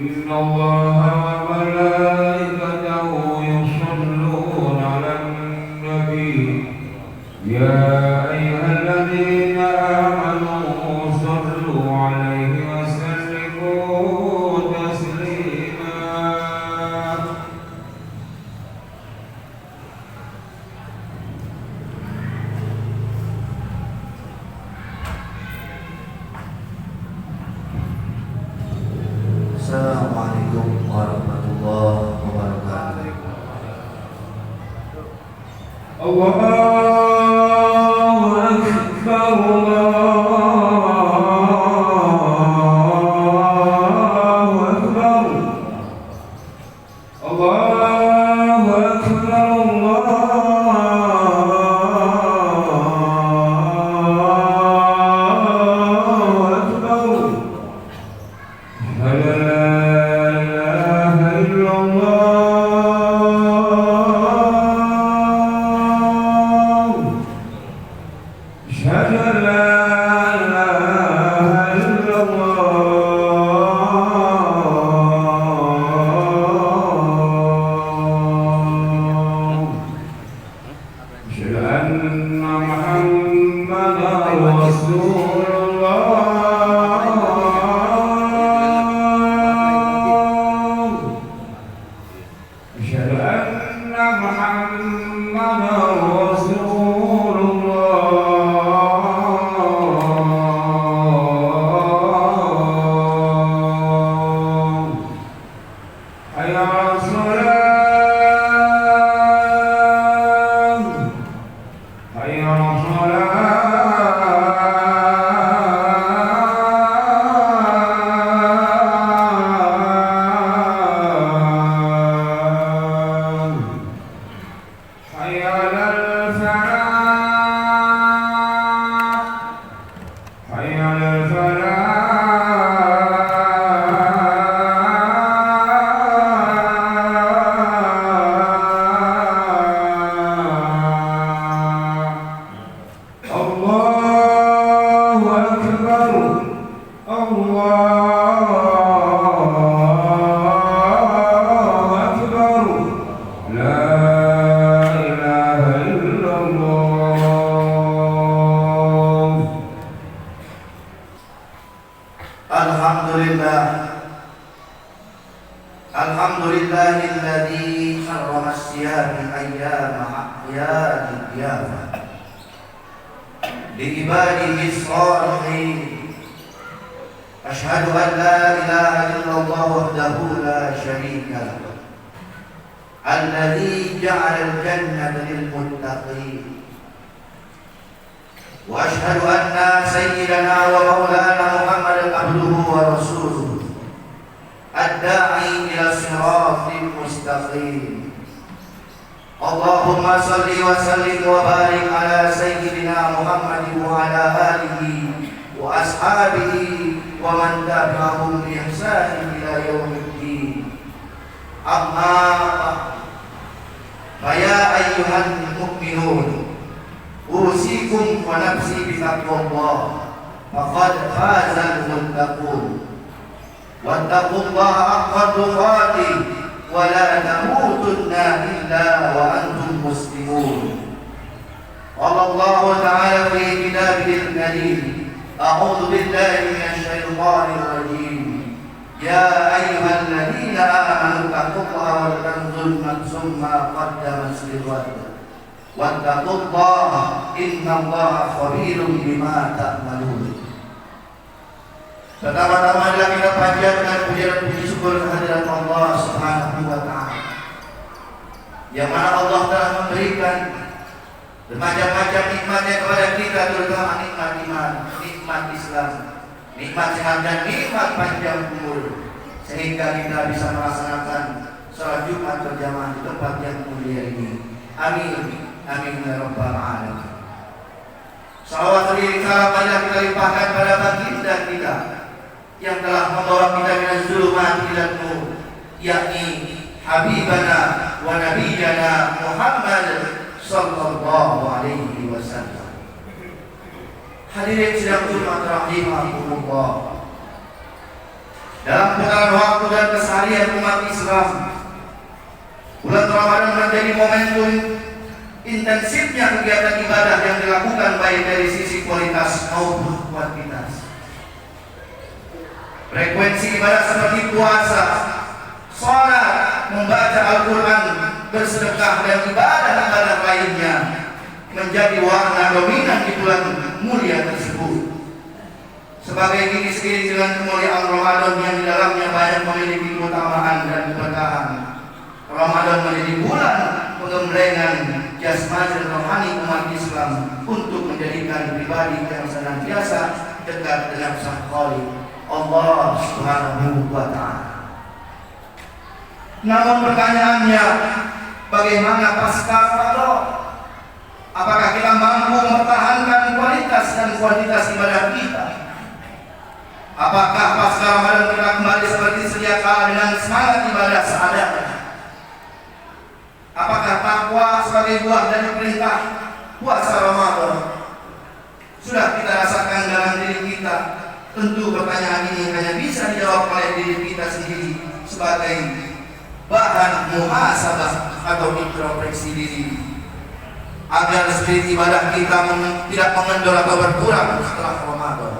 إن الله وملائكته يصلون على النبي يا أيها الذين آمنوا صلوا عليه وسلموا تسليما. Assalamualaikum warahmatullahi wabarakatuh. Allahu Akbar, Allahu Akbar, Allahu Akbar, Allahu Akbar. La ilaha illallah. Ashhadu an la ilaha illallah. Ashhadu anna Muhammadan Rasulullah. أشهد أن محمدا رسول الله. حي على الصلاة، حي على الصلاة، حي على الفلاح، حي على الفلاح. الله أكبر، الله أكبر. لا إله إلا الله. Alhamdulillah. Alhamdulillahilladzi harrama as-siyam ayyama a'yadi qiyamah li ibadihi as-salihin. Ashhadu an la ilaha illallah wahdahu la syarika lahu alladzi ja'ala al-jannata lil muttaqin. وأشهد أن سيدنا ومولانا محمدا عبده ورسوله الداعي إلى الصراط المستقيم. اللهم صل وسلم وبارك على سيدنا محمد وعلى آله وأصحابه ومن تبعهم بإحسان إلى يوم الدين. أما بعد، فيا أيها المؤمنون، أوصيكم ونفسي بتقوى الله فقد فاز المتقون. واتقوا الله حق تقاته ولا تموتن إلا وأنتم مسلمون. قال الله تعالى في كتابه الكريم: أعوذ بالله من الشيطان الرجيم. يا أيها الذين آمنوا اتقوا الله ولتنظر نفس ما قدمت لغد واتقوا الله إن الله خبير بما تعملون. Pertama-tama adalah kita panjatkan puji dan puji syukur kehadirat Allah Subhanahu wa Ta'ala, yang mana Allah telah memberikan bermacam-macam nikmatnya kepada kita, terutama nikmat iman, nikmat Islam, nikmat sehat dan nikmat panjang umur, sehingga kita bisa melaksanakan sholat Jumat berjamaah di tempat yang mulia ini. Amin. Amin ya rabbal alamin. Salawat dan salam kita limpahkan pada baginda kita yang telah membawa kita dari zulumat ila nur, yakni Habibana wa Nabiyana Muhammad sallallahu alaihi wasallam. Hadirin sidang Jumat rahimahumullah. dalam putaran waktu dan keseharian umat Islam. Bulan Ramadan menjadi momentum intensifnya kegiatan ibadah yang dilakukan baik dari sisi kualitas maupun kuantitas. Frekuensi ibadah seperti puasa, sholat, membaca Al-Quran, bersedekah dan ibadah-ibadah lainnya menjadi warna dominan di bulan mulia tersebut. Sebagai ini seiring dengan kemuliaan Ramadan yang di dalamnya banyak memiliki keutamaan dan keberkahan. Ramadan menjadi bulan pengembangan jasmani dan rohani umat Islam untuk menjadikan pribadi yang senantiasa dekat dengan Sang Khaliq Allah Subhanahu wa Ta'ala. Namun pertanyaannya, bagaimana pasca Ramadan? Apakah kita mampu mempertahankan kualitas dan kuantitas ibadah kita? Apakah pasca Ramadan kita kembali seperti sedia kala dengan semangat ibadah seadanya? Apakah takwa sebagai buah dari perintah puasa Ramadan sudah kita rasakan dalam diri kita? Tentu pertanyaan ini hanya bisa dijawab oleh diri kita sendiri sebagai bahan muhasabah atau introspeksi diri, agar spirit ibadah kita tidak mengendor atau berkurang setelah Ramadan.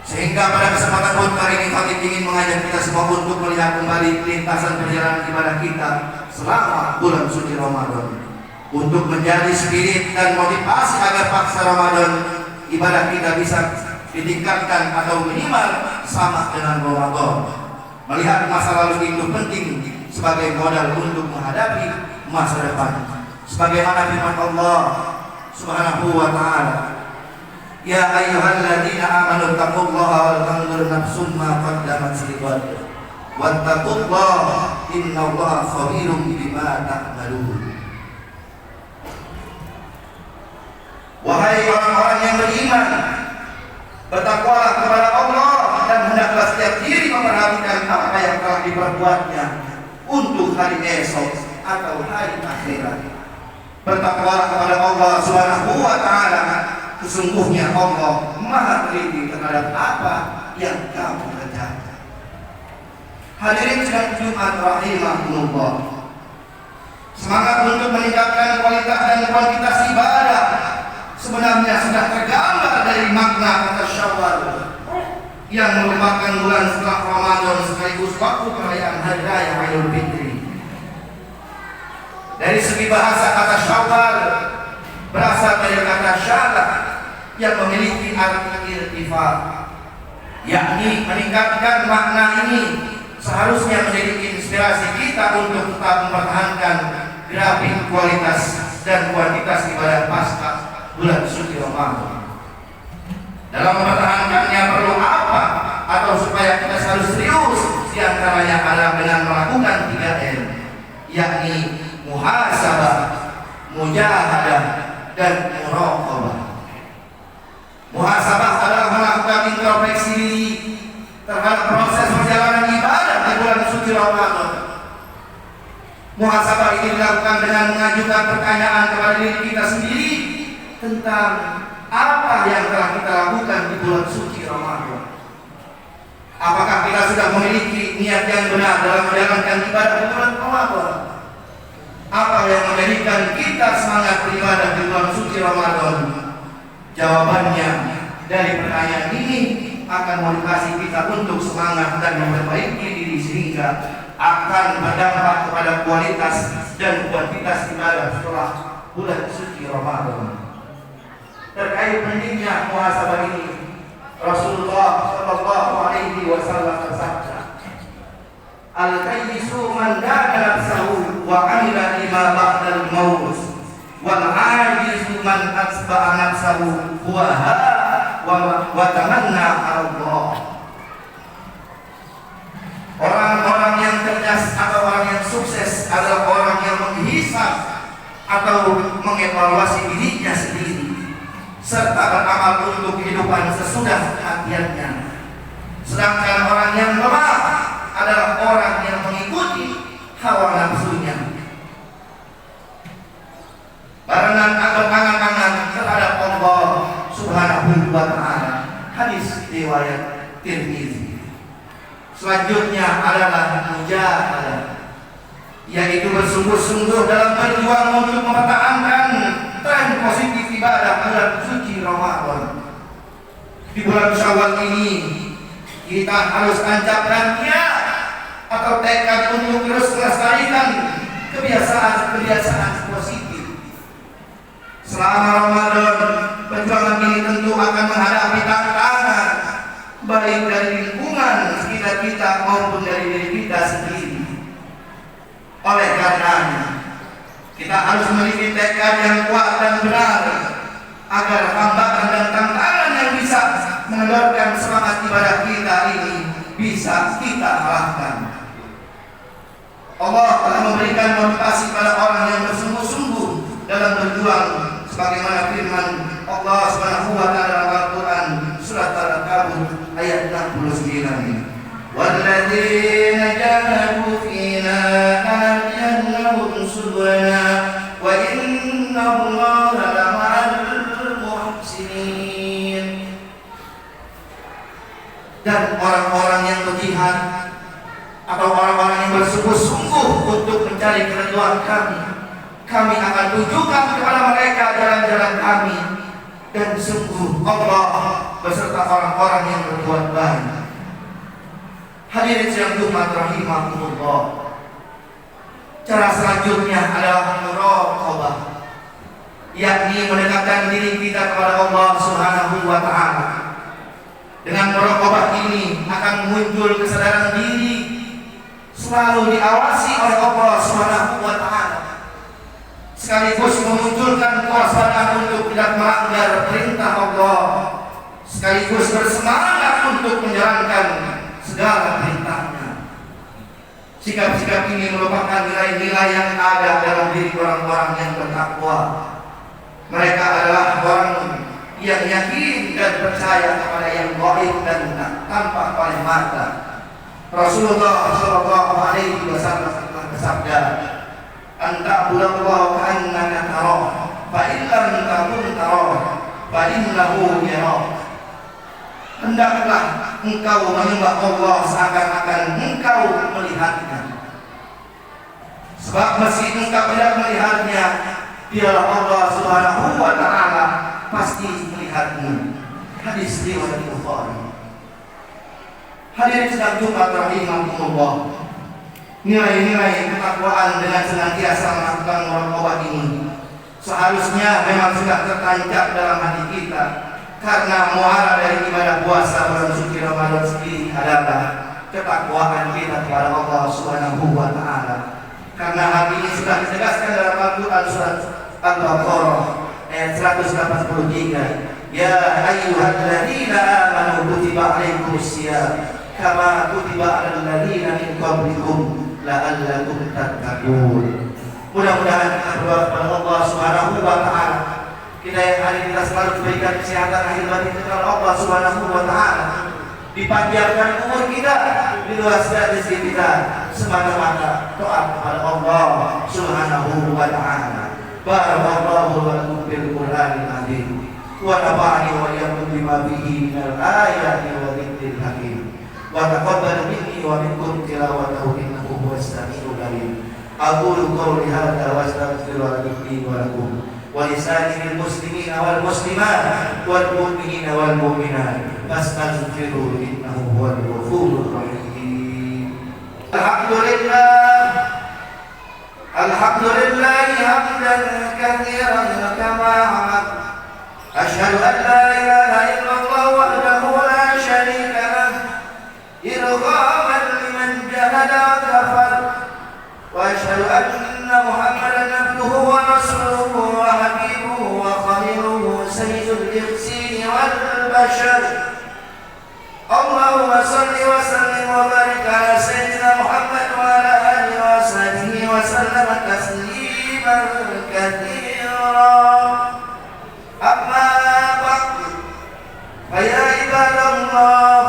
Sehingga pada kesempatan kali ini kami ingin mengajak kita semua untuk melihat kembali lintasan perjalanan ibadah kita selama bulan suci Ramadan, untuk menjadi spirit dan motivasi agar pasca Ramadan ibadah kita bisa ditingkatkan atau minimal sama dengan Ramadan. Melihat masa lalu itu penting sebagai modal untuk menghadapi masa depan. Sebagaimana firman Allah Subhanahu wa Ta'ala, ya ayyuhalladzina amanu taqullaha wal tanzur nafsum ma qaddamat lighad wattaqullaha innallaha khabirum bima ta'malun. Wahai orang-orang yang beriman, bertakwalah kepada Allah dan hendaklah setiap diri memperhatikan apa yang telah diperbuatnya untuk hari esok atau hari akhirat. Bertakwalah kepada Allah Subhanahu wa Ta'ala, sesungguhnya Allah Maha teliti terhadap apa yang kamu kerjakan. Hadirin sidang Jumat rahimahumullah, semangat untuk meningkatkan kualitas dan kuantitas ibadah sebenarnya sudah tergambar dari makna kata Syawal yang merupakan bulan setelah Ramadan sekaligus waktu perayaan Hari Raya Idul Fitri. Dari segi bahasa, kata Syawal berasal dari kata syarah yang memiliki arti irtifah, yakni meningkatkan. Makna ini seharusnya menjadi inspirasi kita untuk tetap mempertahankan grafik kualitas dan kuantitas ibadah pasca bulan suci Ramadan. Dalam mempertahankannya perlu apa? Atau supaya kita selalu serius, diantaranya adalah dengan melakukan 3M, yakni muhasabah, mujahadah, dan muraqabah. Muhasabah adalah melakukan introspeksi diri terhadap proses perjalanan ibadah di bulan suci Ramadan. Muhasabah ini dilakukan dengan mengajukan pertanyaan kepada diri kita sendiri tentang apa yang telah kita lakukan di bulan suci Ramadan. Apakah kita sudah memiliki niat yang benar dalam menjalankan ibadah di bulan Ramadan? Apa yang menjadikan kita semangat beribadah di bulan suci Ramadan? Jawabannya dari pertanyaan ini akan motivasi kita untuk semangat dan memperbaiki diri, sehingga akan berdampak kepada kualitas dan kuantitas ibadah setelah bulan suci Ramadan. Terkait pentingnya muhasabah ini, Rasulullah Shallallahu Alaihi Wasallam bersabda, al-qayyisu man dana nafsahu wa amila lima ba'dal maut, wal ajizu man asba'a nafsahu wa tamanna Allah. Orang-orang yang cerdas atau orang yang sukses adalah orang yang menghisab atau mengevaluasi dirinya sendiri serta beramal untuk kehidupan sesudah kematiannya. Sedangkan orang yang lemah adalah orang yang mengikuti hawa nafsunya, barengan atau kangen-kangen terhadap Allah Subhanahu wa Ta'ala. Hadis riwayat Tirmizi. Selanjutnya adalah mujahadah, yaitu bersungguh-sungguh dalam berjuang untuk mempertahankan tren positif ibadah bulan suci Ramadan. Di bulan Syawal ini kita harus tancapkan niat atau tekad untuk terus melestarikan kebiasaan-kebiasaan positif. Selama Ramadan, perjuangan ini tentu akan menghadapi tantangan baik dari lingkungan sekitar kita maupun dari diri kita sendiri. Oleh karenanya, kita harus memiliki tekad yang kuat dan benar agar hambatan dan tantangan yang bisa mengendorkan semangat ibadah kita ini bisa kita kalahkan. Allah telah memberikan motivasi pada orang yang bersungguh-sungguh dalam berjuang, sebagaimana firman Allah Subhanahu wa taala dalam Al-Qur'an surat Al-Ankabut ayat 69. Walladzina jahadu fina lanahdiyannahum subulana wa innallaha lama'al muhsinin. Dan orang-orang yang berjihad atau orang-orang yang bersungguh-sungguh untuk mencari keridhaan kami, kami akan tunjukkan kepada mereka jalan-jalan kami, dan sungguh Allah beserta orang-orang yang berbuat baik. Hadirin yang Jumat rahimahumullah, cara selanjutnya adalah muraqabah, yakni mendekatkan diri kita kepada Allah Subhanahu wa taala. Dengan muraqabah ini akan muncul kesadaran diri, selalu diawasi oleh Allah Subhanahu wa taala, sekaligus memunculkan kewaspadaan untuk tidak melanggar perintah Allah, sekaligus bersemangat untuk menjalankan segala perintahnya. Sikap-sikap ini merupakan nilai-nilai yang ada dalam diri orang-orang yang bertakwa. Mereka adalah orang yang yakin dan percaya kepada yang gaib dan tak tampak oleh mata. Rasulullah sallallahu alaihi wasallam bersabda, "Anta budallahu ka'annaka tarah, fa in lam takun tarah, fa innahu yarak." Hendaklah engkau menyembah Allah seakan-akan engkau melihatnya, sebab meski engkau tidak melihatnya, dialah Allah Subhanahu wa taala pasti melihatmu. Hadis riwayat Bukhari. Hadirin sedang Jumat rahimahumullah, nilai-nilai ketakwaan dengan senantiasa melakukan muraqabah ini seharusnya memang sudah tertancap dalam hati kita, karena muara dari ibadah puasa bulan suci Ramadan sendiri adalah ketakwaan kita kepada Allah Subhanahu wa taala. Karena hal ini sudah ditegaskan dalam Al-Qur'an surat Al-Baqarah ayat 183. Ya ayyuhalladzina amanu kutiba alaikumusiyam kama kutiba alal ladzina min qablikum la'allakum tattaqun. Mudah-mudahan kita berdoa kepada Allah Subhanahu wa taala, kita yang hari kita selalu diberikan kesehatan lahir batin kepada Allah Subhanahu wa taala, dipanjangkan umur kita, diluaskan rezeki kita, semata-mata taat kepada Allah Subhanahu wa taala. Barakallahu wa lakum bil Qur'anil azim wa nafa'ani wa iyyakum bima fihi minal ayati wa dzikril hakim. Wa taqabbal minni wa minkum tilawatahu innahu huwas samiul alim. Aqulu qawli hadza wa astaghfirullahi wa lakum wa lisa'iril muslimina wal muslimat wal mu'minina wal mu'minat fastaghfiruhu innahu huwal ghafurur rahim. Alhamdulillah hamdan katsiran kama amad. Asyhadu an la ilaha illallah wahdahu la syarika lah irghaman liman jahada wa kafar. Wa asyhadu anna Muhammadan abduhu wa rasuluhu wa habibuhu wa khaliluhu sayyidul insi wal bashar. Allahumma salli wa sallim wa barik ala sayyidina Muhammad wa ala alihi wa sahbihi wa sallam tasliman katsira. Amma ba'du, fa ya ibadallah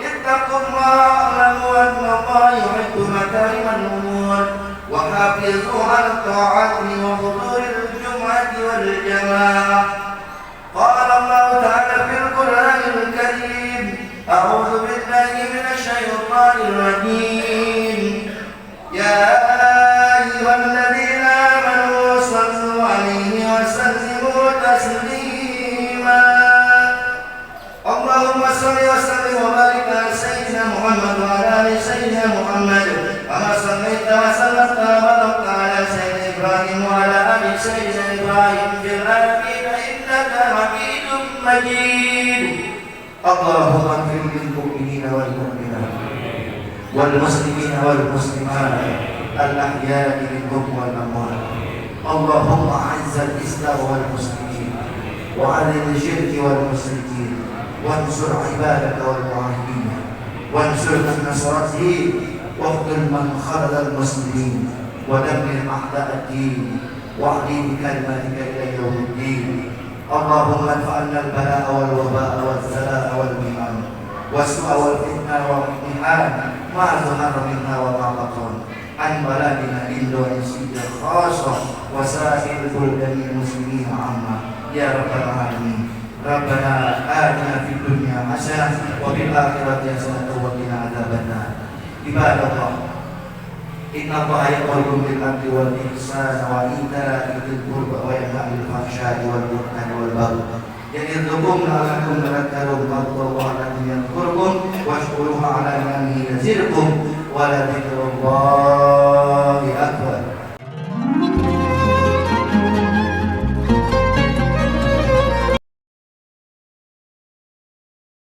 ittaqullaha wa'lamu anna Allaha yuhibbu makarimal umur wa hafizu 'ala ta'ati wa huduril jum'ati wal jamaah. Qala Allah ta'ala fil Qur'anil karim, a'udzu billahi minasy syaithanir الشيطان الرجيم يا أيها الذين آمنوا صلوا عليه وسلموا تسليما اللهم صل وسلم وبارك على سيدنا محمد وعلى آل سيدنا محمد كما صليت وسلمت وباركت على سيدنا إبراهيم وعلى آل سيدنا إبراهيم في العالمين إنك حميد مجيد اللهم اغفر للمؤمنين والمؤمنات والمسلمين والمسلمات الأحياء منهم والأموات اللهم أعز الإسلام والمسلمين وعلم الشرك والمشركين وانصر عبادك والمعاهدين وانصر من نصرته واخذل من خذل المسلمين ودمر أعداء الدين واهدي بكلماتك إلى يوم الدين اللهم ادفع عنا البلاء والوباء والزلاء والمحن والسوء والفتنة والامتحان ما ظهر منها وما بطن عن بلادنا إندونيسيا خاصة وسائر بلدان المسلمين عامة يا رب العالمين ربنا آتنا في الدنيا حسنة وفي الآخرة حسنة وقنا عذاب النار عباد الله إن الله يأمر بالعدل والإحسان وإيتاء ذي القربى وينهى عن الفحشاء والمنكر والبغي يعظكم لعلكم تذكرون واذكروا الله الذي يذكركم واشكروه على نعمه يزدكم ولذكر الله